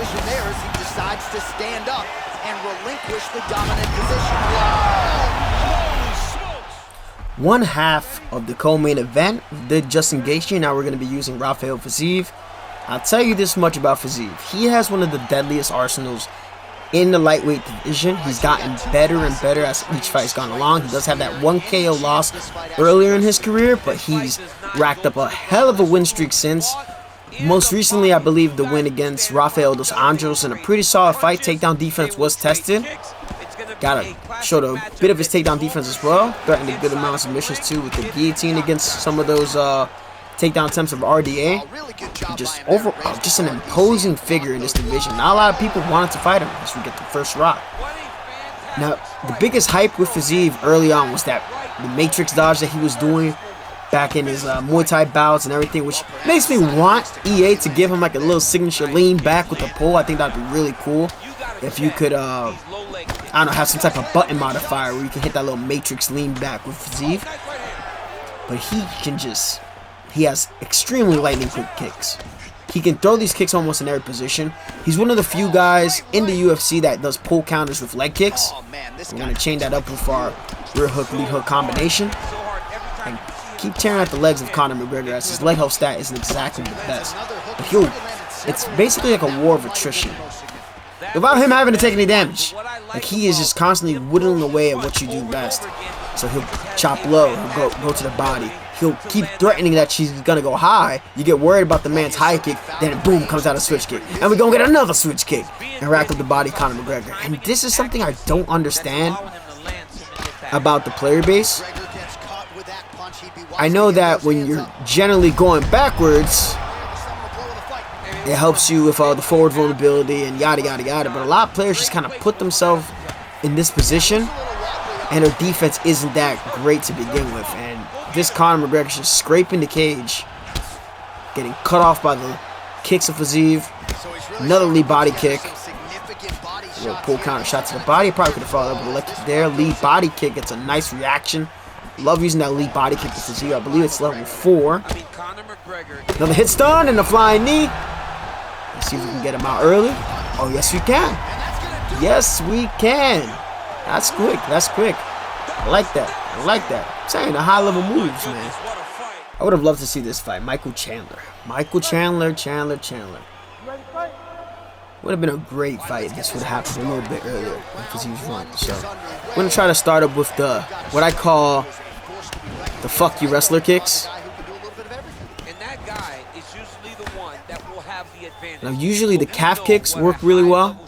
collision there as he decides to stand up and relinquish the dominant position. Whoa! One half of the co-main event did just engage you. Now we're going to be using Rafael Fiziev. I'll tell you this much about Fiziev. He has one of the deadliest arsenals in the lightweight division. He's gotten better and better as each fight's gone along. He does have that 1 KO loss earlier in his career, but he's racked up a hell of a win streak since. Most recently, I believe the win against Rafael dos Anjos in a pretty solid fight. Takedown defense was tested. Gotta show a bit of his takedown defense as well. Threatened a good amount of submissions too with the guillotine against some of those takedown attempts of RDA. Just an imposing figure in this division. Not a lot of people wanted to fight him as we get the first rock. Now, the biggest hype with Fiziev early on was that the Matrix dodge that he was doing back in his Muay Thai bouts and everything, which makes me want EA to give him like a little signature lean back with the pull. I think that'd be really cool if you could, I don't know, have some type of button modifier where you can hit that little Matrix lean back with Fiziev. But he has extremely lightning quick kicks. He can throw these kicks almost in every position. He's one of the few guys in the UFC that does pull counters with leg kicks. We're going to chain that up with our rear hook, lead hook combination. And keep tearing at the legs of Conor McGregor as his leg health stat isn't exactly the best. But it's basically like a war of attrition. Without him having to take any damage. Like, he is just constantly whittling away at what you do best. So he'll chop low, he'll go to the body. He'll keep threatening that she's gonna go high. You get worried about the man's high kick, then boom, comes out a switch kick. And we're gonna get another switch kick and rack up the body of Conor McGregor. And this is something I don't understand about the player base. I know that when you're generally going backwards, it helps you with the forward vulnerability and yada yada yada. But a lot of players just kind of put themselves in this position, and their defense isn't that great to begin with. And this Conor McGregor is just scraping the cage, getting cut off by the kicks of Fiziev. Another lead body kick. A little pull counter shot to the body. Probably could have followed up with a leg kick there. Lead body kick gets a nice reaction. Love using that lead body kick to Fiziev. I believe it's level 4. Another hit stun and a flying knee. Let's see if we can get him out early. Oh, yes, we can. Yes, we can. That's quick. That's quick. I like that. I like that. I'm saying the high-level moves, man. I would have loved to see this fight. Michael Chandler. Chandler. Would have been a great fight if this would have happened a little bit earlier because he was running. So I'm going to try to start up with what I call the fuck you wrestler kicks. Now, usually the calf kicks work really well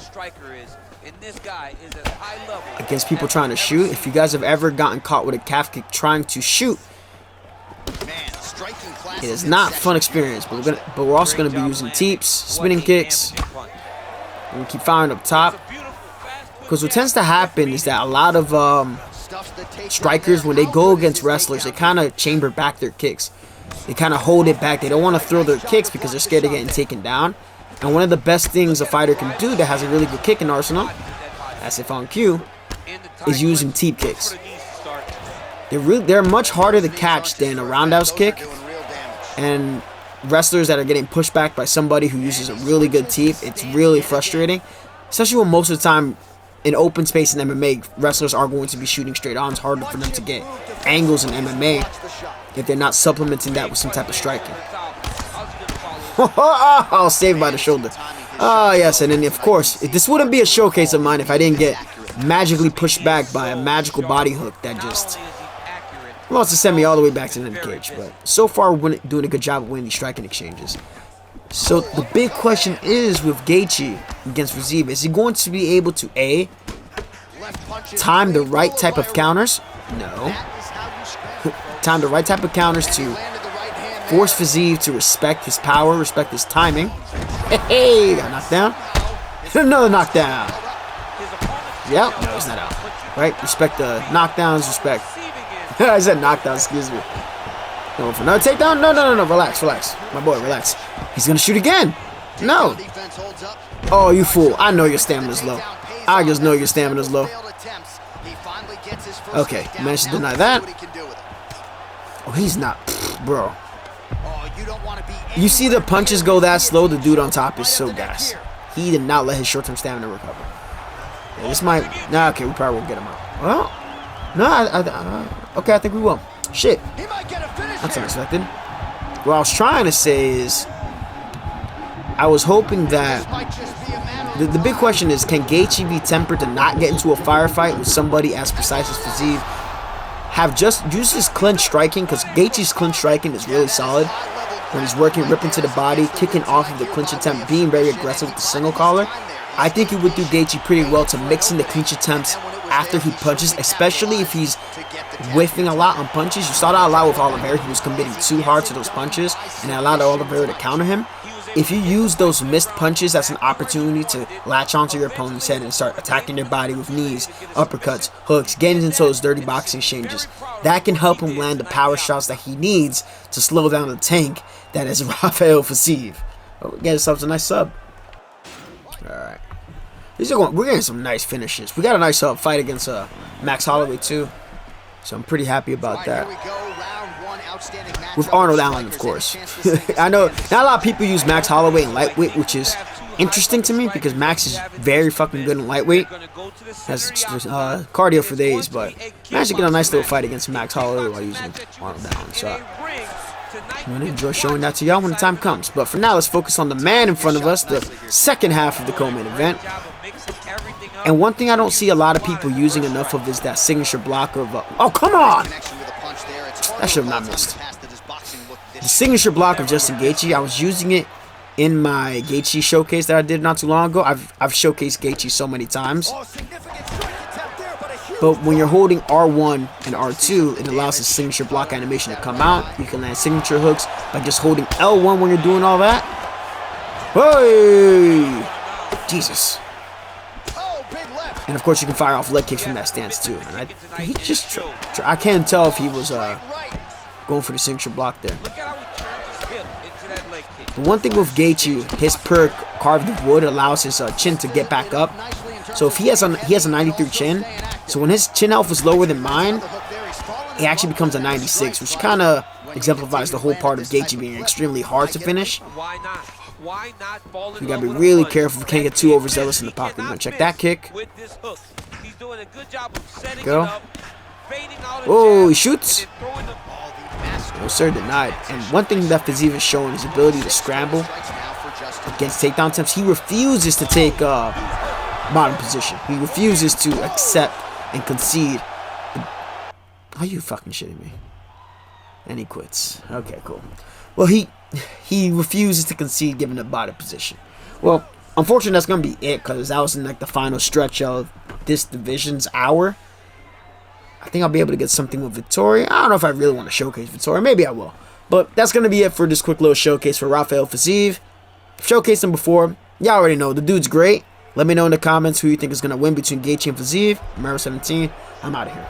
against people trying to shoot. If you guys have ever gotten caught with a calf kick trying to shoot, it is not a fun experience. But we're also going to be using teeps, spinning kicks. We're going to keep firing up top. Because what tends to happen is that a lot of strikers, when they go against wrestlers, they kind of chamber back their kicks. They kind of hold it back. They don't want to throw their kicks because they're scared of getting taken down. And one of the best things a fighter can do that has a really good kicking arsenal, as if on cue, is using teep kicks. They're much harder to catch than a roundhouse kick. And wrestlers that are getting pushed back by somebody who uses a really good teep, it's really frustrating. Especially when most of the time in open space in MMA, wrestlers are going to be shooting straight on. It's harder for them to get angles in MMA if they're not supplementing that with some type of striking. Oh, saved by the shoulder. Oh, yes, and then, of course, this wouldn't be a showcase of mine if I didn't get magically pushed back by a magical body hook that just wants to send me all the way back to the cage. But so far, we're doing a good job of winning these striking exchanges. So the big question is with Gaethje against Fiziev, is he going to be able to, A, time the right type of counters? No. Time the right type of counters to force Fiziev to respect his power, respect his timing. Hey, got knocked down. Another knockdown. Yep, no, he's not out. Right? Respect the knockdowns, respect. I said knockdown, excuse me. Going for another takedown? No. Relax. My boy, relax. He's going to shoot again. No. Oh, you fool. I know your stamina's low. I just know your stamina's low. Okay, managed to deny that. Oh, he's not. Bro. You see the punches go that slow, the dude on top is so gassed. he did not let his short-term stamina recover. Yeah, this might... Nah, okay, we probably won't get him out. Well, no, okay, I think we will. Shit. That's unexpected. What I was trying to say is, I was hoping that... The big question is, can Gaethje be tempered to not get into a firefight with somebody as precise as Fiziev? Have just used his clinch striking, because Gaethje's clinch striking is really solid. When he's working, ripping to the body, kicking off of the clinch attempt, being very aggressive with the single collar. I think it would do Gaethje pretty well to mix in the clinch attempts after he punches, especially if he's whiffing a lot on punches. You saw that a lot with Oliveira. He was committing too hard to those punches, and it allowed Oliveira to counter him. If you use those missed punches as an opportunity to latch onto your opponent's head and start attacking their body with knees, uppercuts, hooks, getting into those dirty boxing exchanges, that can help him land the power shots that he needs to slow down the tank that is Rafael Fiziev. Oh, get ourselves a nice sub. Alright. We're getting some nice finishes. We got a nice fight against Max Holloway too. So I'm pretty happy about that. With Arnold Allen, of course. I know not a lot of people use Max Holloway in lightweight, which is interesting to me because Max is very fucking good in lightweight. Has cardio for days, but managed to get a nice little fight against Max Holloway while using Arnold Allen. So I'm going to enjoy showing that to y'all when the time comes. But for now, let's focus on the man in front of us, the second half of the co-main event. And one thing I don't see a lot of people using enough of is that signature block of... oh, come on! That should have not missed. The signature block of Justin Gaethje, I was using it in my Gaethje showcase that I did not too long ago. I've showcased Gaethje so many times. But when you're holding R1 and R2, it allows the signature block animation to come out. You can land signature hooks by just holding L1 when you're doing all that. Hey! Jesus. And of course, you can fire off leg kicks from that stance too. And he just I can't tell if he was going for the signature block there. The one thing with Gaethje, his perk carved of wood allows his chin to get back up. So if he has a 93 chin, so when his chin health is lower than mine, he actually becomes a 96, which kind of exemplifies the whole part of Gaethje being extremely hard to finish. You gotta be really careful. We can't get too overzealous in the pocket. We're gonna check that kick. Go. Oh, he shoots. No sir, denied. And one thing that Fiziev is showing is his ability to scramble against takedown attempts. He refuses to take bottom position. He refuses to accept and concede. Are you fucking shitting me? And he quits. Okay, cool. Well, he refuses to concede given the bottom position. Well, unfortunately, that's going to be it because that was in like the final stretch of this division's hour. I think I'll be able to get something with Victoria. I don't know if I really want to showcase Victoria. Maybe I will. But that's going to be it for this quick little showcase for Rafael Fiziev. Showcased him before. Y'all already know. The dude's great. Let me know in the comments who you think is going to win between Gaethje and Fiziev. I'm Rafael 17. I'm out of here.